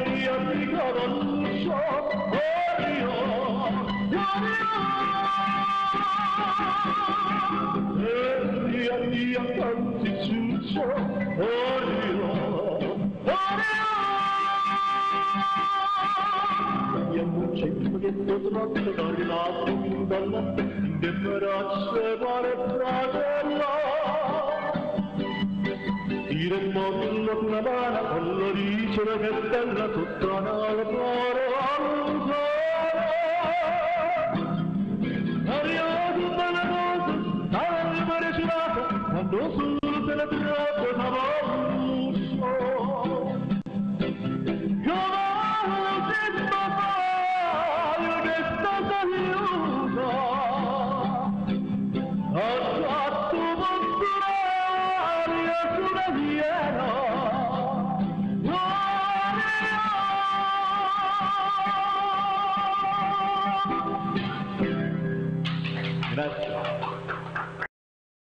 via di cavalluccio, via canticciuccio, Getto tratto dalla fondalla, che braccia pare fratella. Tira il modello una mano, colorice che bella, tutta una flora all'usare. Aria tutta la cosa, stava impressionata, quando solo se la trovata s'avvolso. Grazie.